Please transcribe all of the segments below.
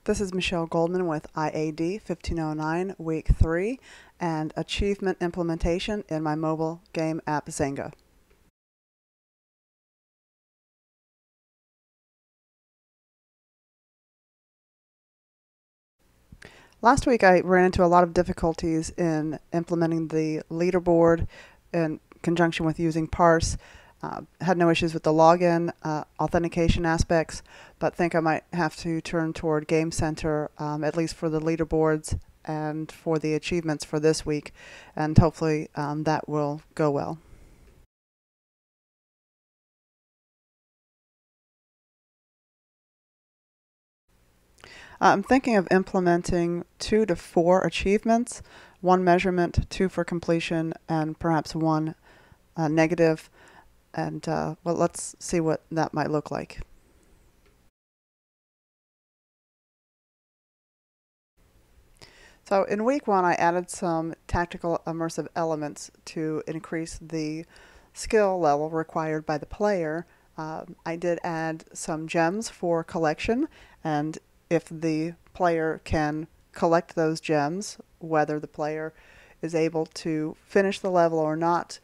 This is Michelle Goldman with IAD 1509 Week 3 and Achievement Implementation in my mobile game app Zynga. Last week I ran into a lot of difficulties in implementing the leaderboard in conjunction with using parse. Had no issues with the login authentication aspects, but think I might have to turn toward Game Center, at least for the leaderboards and for the achievements for this week, and hopefully that will go well. I'm thinking of implementing 2 to 4 achievements, 1 measurement, 2 for completion, and perhaps 1 negative. And well, let's see what that might look like. So in week 1, I added some tactical immersive elements to increase the skill level required by the player. I did add some gems for collection, and if the player can collect those gems, whether the player is able to finish the level or not,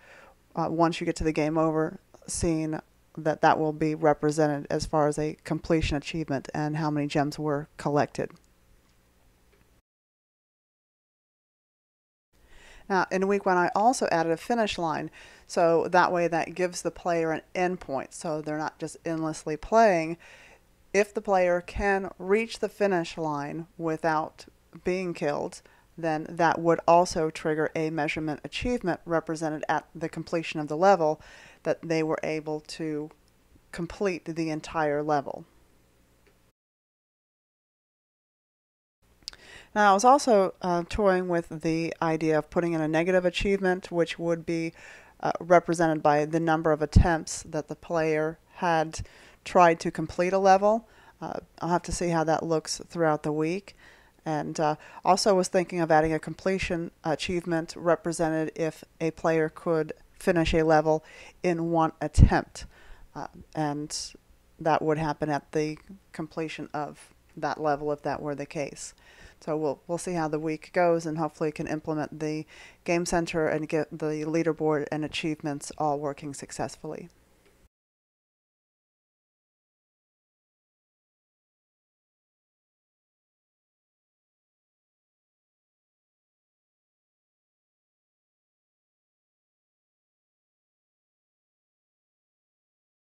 once you get to the game over scene, that will be represented as far as a completion achievement and how many gems were collected. Now, in week 1, I also added a finish line, so that way that gives the player an endpoint, so they're not just endlessly playing. If the player can reach the finish line without being killed, then that would also trigger a measurement achievement represented at the completion of the level, that they were able to complete the entire level. Now, I was also toying with the idea of putting in a negative achievement, which would be represented by the number of attempts that the player had tried to complete a level. I'll have to see how that looks throughout the week. And also was thinking of adding a completion achievement represented if a player could finish a level in 1 attempt. And that would happen at the completion of that level if that were the case. So we'll see how the week goes, and hopefully can implement the Game Center and get the leaderboard and achievements all working successfully.